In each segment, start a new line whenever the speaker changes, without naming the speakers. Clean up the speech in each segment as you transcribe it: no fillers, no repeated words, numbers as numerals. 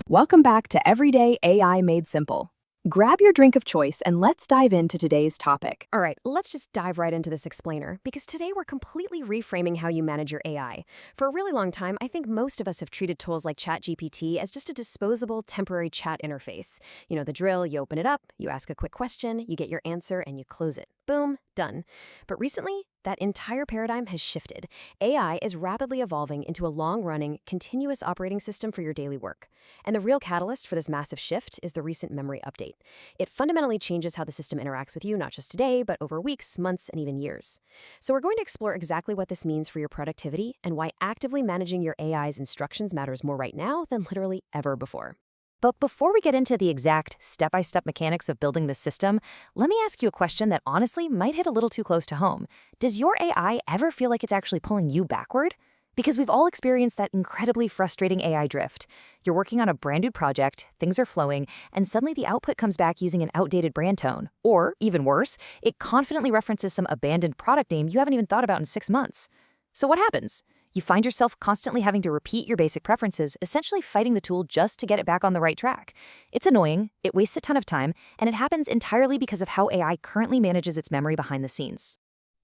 Welcome back to Everyday AI Made Simple. Grab your drink of choice and let's dive into today's topic.
All right, let's just dive right into this explainer because today we're completely reframing how you manage your AI. For a really long time, I think most of us have treated tools like ChatGPT as just a disposable, temporary chat interface. You know the drill, you open it up, you ask a quick question, you get your answer, and you close it. Boom, done. But recently, that entire paradigm has shifted. AI is rapidly evolving into a long-running, continuous operating system for your daily work. And the real catalyst for this massive shift is the recent memory update. It fundamentally changes how the system interacts with you, not just today, but over weeks, months, and even years. So we're going to explore exactly what this means for your productivity and why actively managing your AI's instructions matters more right now than literally ever before. But before we get into the exact step-by-step mechanics of building this system, let me ask you a question that honestly might hit a little too close to home. Does your AI ever feel like it's actually pulling you backward? Because we've all experienced that incredibly frustrating AI drift. You're working on a brand new project, things are flowing, and suddenly the output comes back using an outdated brand tone. Or, even worse, it confidently references some abandoned product name you haven't even thought about in 6 months. So what happens? You find yourself constantly having to repeat your basic preferences, essentially fighting the tool just to get it back on the right track. It's annoying, it wastes a ton of time, and it happens entirely because of how AI currently manages its memory behind the scenes.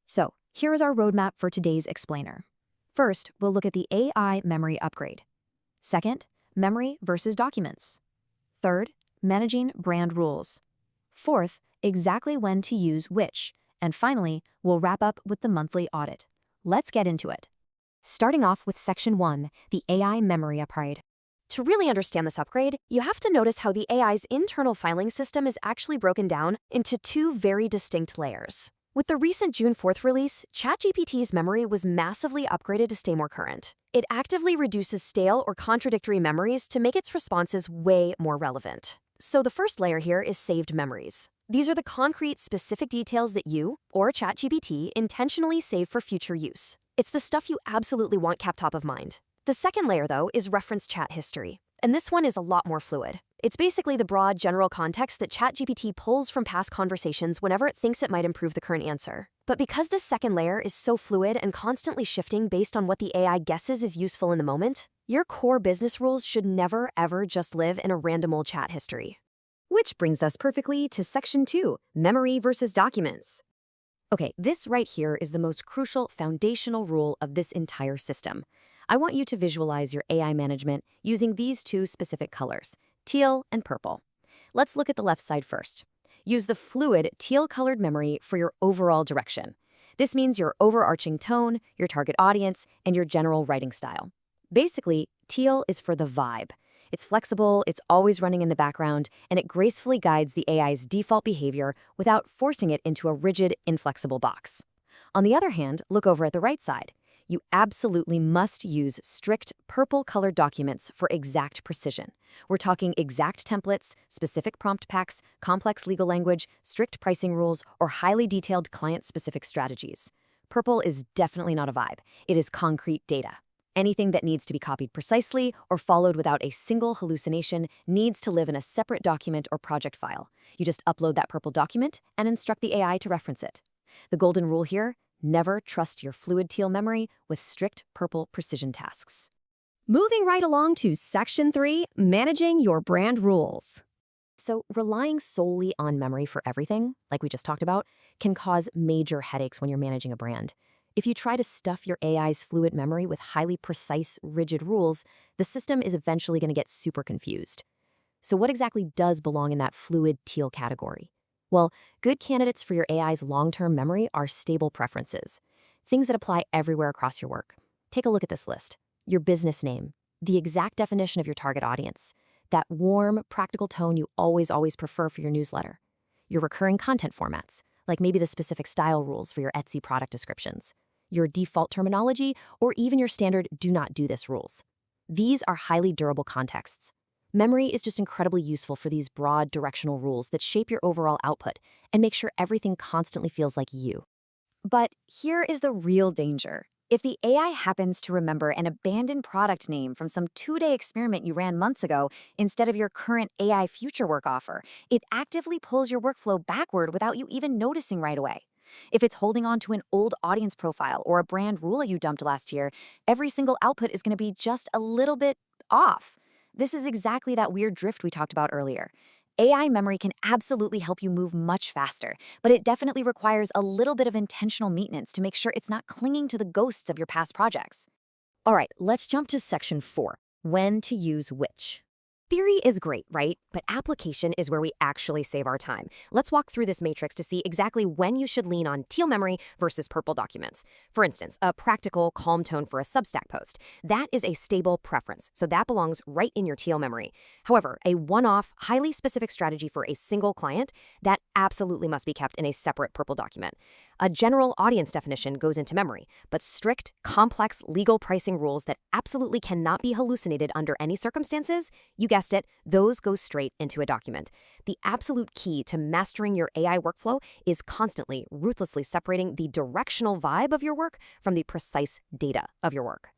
So, here is our roadmap for today's explainer. First, we'll look at the AI memory upgrade. Second, memory versus documents. Third, managing brand rules. Fourth, exactly when to use which. And finally, we'll wrap up with the monthly audit. Let's get into it. Starting off with Section 1, the AI memory upgrade. To really understand this upgrade, you have to notice how the AI's internal filing system is actually broken down into two very distinct layers. With the recent June 4th release, ChatGPT's memory was massively upgraded to stay more current. It actively reduces stale or contradictory memories to make its responses way more relevant. So the first layer here is saved memories. These are the concrete, specific details that you, or ChatGPT, intentionally save for future use. It's the stuff you absolutely want kept top of mind. The second layer, though, is reference chat history. And this one is a lot more fluid. It's basically the broad, general context that ChatGPT pulls from past conversations whenever it thinks it might improve the current answer. But because this second layer is so fluid and constantly shifting based on what the AI guesses is useful in the moment, your core business rules should never, ever just live in a random old chat history. Which brings us perfectly to Section 2, memory versus documents. Okay, this right here is the most crucial foundational rule of this entire system. I want you to visualize your AI management using these two specific colors, teal and purple. Let's look at the left side first. Use the fluid teal-colored memory for your overall direction. This means your overarching tone, your target audience, and your general writing style. Basically, teal is for the vibe. It's flexible, it's always running in the background, and it gracefully guides the AI's default behavior without forcing it into a rigid, inflexible box. On the other hand, look over at the right side. You absolutely must use strict purple-colored documents for exact precision. We're talking exact templates, specific prompt packs, complex legal language, strict pricing rules, or highly detailed client-specific strategies. Purple is definitely not a vibe. It is concrete data. Anything that needs to be copied precisely or followed without a single hallucination needs to live in a separate document or project file. You just upload that purple document and instruct the AI to reference it. The golden rule here: never trust your fluid teal memory with strict purple precision tasks. Moving right along to Section 3, managing your brand rules. So relying solely on memory for everything, like we just talked about, can cause major headaches when you're managing a brand. If you try to stuff your AI's fluid memory with highly precise, rigid rules, the system is eventually going to get super confused. So what exactly does belong in that fluid teal category? Well, good candidates for your AI's long-term memory are stable preferences, things that apply everywhere across your work. Take a look at this list. Your business name, the exact definition of your target audience, that warm, practical tone you always prefer for your newsletter, your recurring content formats, like maybe the specific style rules for your Etsy product descriptions, your default terminology, or even your standard do not do this rules. These are highly durable contexts. Memory is just incredibly useful for these broad directional rules that shape your overall output and make sure everything constantly feels like you. But here is the real danger. If the AI happens to remember an abandoned product name from some 2-day experiment you ran months ago instead of your current AI future work offer, it actively pulls your workflow backward without you even noticing right away. If it's holding on to an old audience profile or a brand rule you dumped last year, every single output is going to be just a little bit off. This is exactly that weird drift we talked about earlier. AI memory can absolutely help you move much faster, but it definitely requires a little bit of intentional maintenance to make sure it's not clinging to the ghosts of your past projects. All right, let's jump to section 4, when to use which. Theory is great, right? But application is where we actually save our time. Let's walk through this matrix to see exactly when you should lean on Teal memory versus purple documents. For instance, a practical, calm tone for a Substack post. That is a stable preference, so that belongs right in your Teal memory. However, a one-off, highly specific strategy for a single client, that absolutely must be kept in a separate purple document. A general audience definition goes into memory, but strict, complex legal pricing rules that absolutely cannot be hallucinated under any circumstances, you guessed it, those go straight into a document. The absolute key to mastering your AI workflow is constantly, ruthlessly separating the directional vibe of your work from the precise data of your work.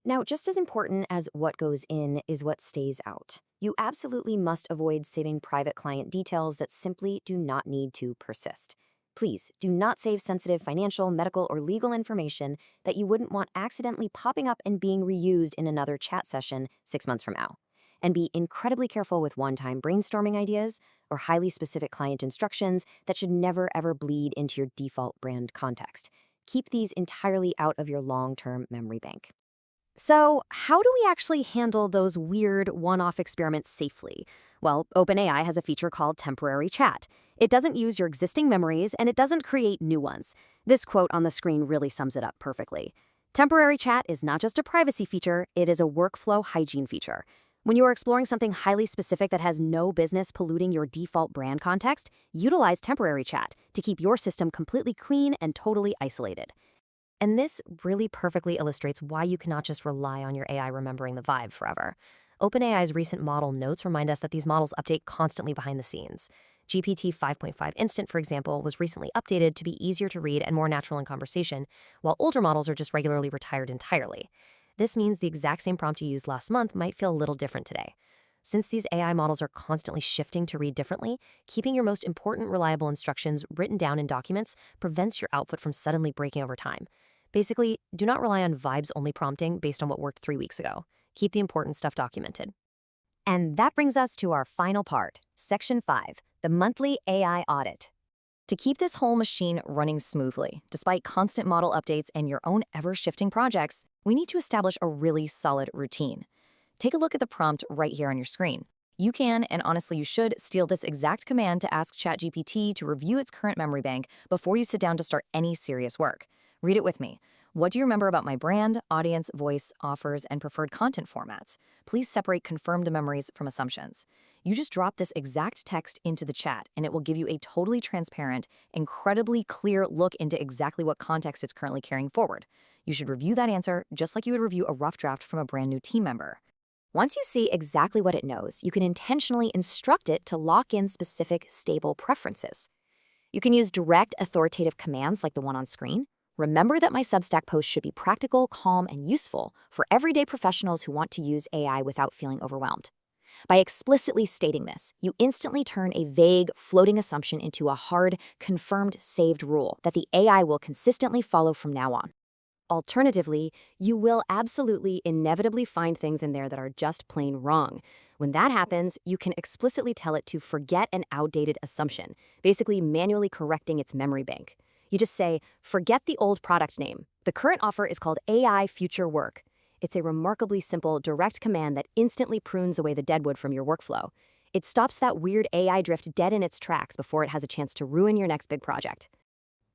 Now, just as important as what goes in is what stays out. You absolutely must avoid saving private client details that simply do not need to persist. Please do not save sensitive financial, medical, or legal information that you wouldn't want accidentally popping up and being reused in another chat session 6 months from now. And be incredibly careful with one-time brainstorming ideas or highly specific client instructions that should never ever bleed into your default brand context. Keep these entirely out of your long-term memory bank. So, how do we actually handle those weird one-off experiments safely? Well, OpenAI has a feature called temporary chat. It doesn't use your existing memories, and it doesn't create new ones. This quote on the screen really sums it up perfectly. Temporary chat is not just a privacy feature, it is a workflow hygiene feature. When you are exploring something highly specific that has no business polluting your default brand context, utilize temporary chat to keep your system completely clean and totally isolated. And this really perfectly illustrates why you cannot just rely on your AI remembering the vibe forever. OpenAI's recent model notes remind us that these models update constantly behind the scenes. GPT 5.5 Instant, for example, was recently updated to be easier to read and more natural in conversation, while older models are just regularly retired entirely. This means the exact same prompt you used last month might feel a little different today. Since these AI models are constantly shifting to read differently, keeping your most important reliable instructions written down in documents prevents your output from suddenly breaking over time. Basically, do not rely on vibes-only prompting based on what worked 3 weeks ago. Keep the important stuff documented. And that brings us to our final part, Section 5, the monthly AI audit. To keep this whole machine running smoothly, despite constant model updates and your own ever-shifting projects, we need to establish a really solid routine. Take a look at the prompt right here on your screen. You can, and honestly you should, steal this exact command to ask ChatGPT to review its current memory bank before you sit down to start any serious work. Read it with me. What do you remember about my brand, audience, voice, offers, and preferred content formats? Please separate confirmed memories from assumptions. You just drop this exact text into the chat, and it will give you a totally transparent, incredibly clear look into exactly what context it's currently carrying forward. You should review that answer just like you would review a rough draft from a brand new team member. Once you see exactly what it knows, you can intentionally instruct it to lock in specific, stable preferences. You can use direct, authoritative commands like the one on screen. Remember that my Substack post should be practical, calm, and useful for everyday professionals who want to use AI without feeling overwhelmed. By explicitly stating this, you instantly turn a vague, floating assumption into a hard, confirmed, saved rule that the AI will consistently follow from now on. Alternatively, you will absolutely inevitably find things in there that are just plain wrong. When that happens, you can explicitly tell it to forget an outdated assumption, basically manually correcting its memory bank. You just say, forget the old product name. The current offer is called AI Future Work. It's a remarkably simple, direct command that instantly prunes away the deadwood from your workflow. It stops that weird AI drift dead in its tracks before it has a chance to ruin your next big project.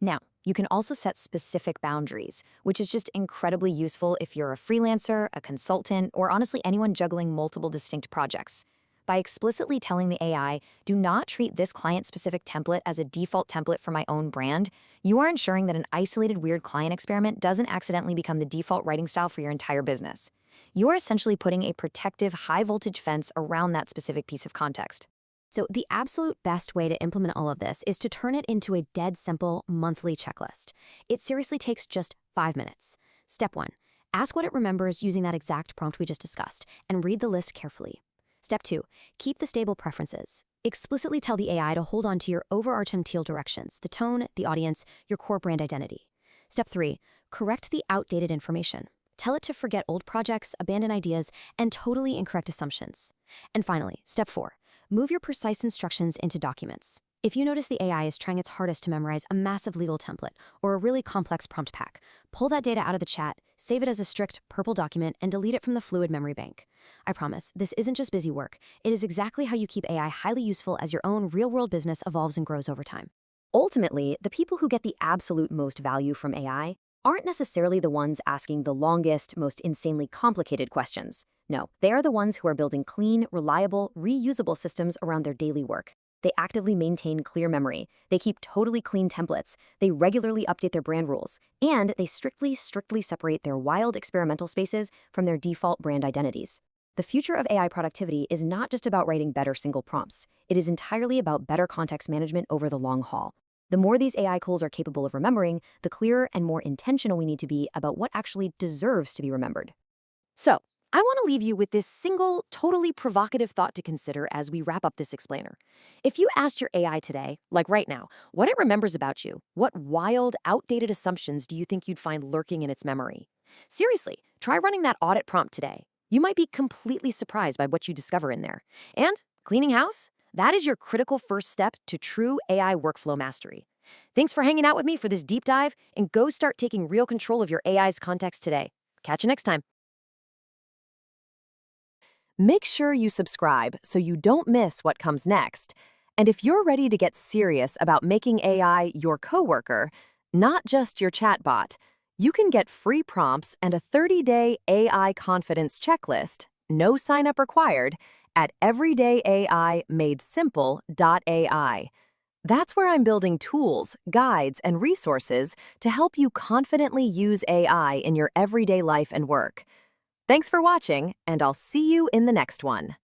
Now, you can also set specific boundaries, which is just incredibly useful if you're a freelancer, a consultant, or honestly anyone juggling multiple distinct projects. By explicitly telling the AI, do not treat this client-specific template as a default template for my own brand, you are ensuring that an isolated weird client experiment doesn't accidentally become the default writing style for your entire business. You are essentially putting a protective, high-voltage fence around that specific piece of context. So the absolute best way to implement all of this is to turn it into a dead simple monthly checklist. It seriously takes just 5 minutes. Step 1. Ask what it remembers using that exact prompt we just discussed, and read the list carefully. Step 2. Keep the stable preferences. Explicitly tell the AI to hold on to your overarching Teal directions, the tone, the audience, your core brand identity. Step 3. Correct the outdated information. Tell it to forget old projects, abandon ideas, and totally incorrect assumptions. And finally, step 4, move your precise instructions into documents. If you notice the AI is trying its hardest to memorize a massive legal template or a really complex prompt pack, pull that data out of the chat, save it as a strict purple document, and delete it from the fluid memory bank. I promise, this isn't just busy work. It is exactly how you keep AI highly useful as your own real-world business evolves and grows over time. Ultimately, the people who get the absolute most value from AI aren't necessarily the ones asking the longest, most insanely complicated questions. No, they are the ones who are building clean, reliable, reusable systems around their daily work. They actively maintain clear memory, they keep totally clean templates, they regularly update their brand rules, and they strictly separate their wild experimental spaces from their default brand identities. The future of AI productivity is not just about writing better single prompts. It is entirely about better context management over the long haul. The more these AI tools are capable of remembering, the clearer and more intentional we need to be about what actually deserves to be remembered. So, I want to leave you with this single, totally provocative thought to consider as we wrap up this explainer. If you asked your AI today, like right now, what it remembers about you, what wild, outdated assumptions do you think you'd find lurking in its memory? Seriously, try running that audit prompt today. You might be completely surprised by what you discover in there. And cleaning house? That is your critical first step to true AI workflow mastery. Thanks for hanging out with me for this deep dive, and go start taking real control of your AI's context today. Catch you next time.
Make sure you subscribe so you don't miss what comes next. And if you're ready to get serious about making AI your coworker, not just your chatbot, you can get free prompts and a 30-day AI confidence checklist, no sign-up required, at everydayaimadesimple.ai. That's where I'm building tools, guides, and resources to help you confidently use AI in your everyday life and work. Thanks for watching, and I'll see you in the next one.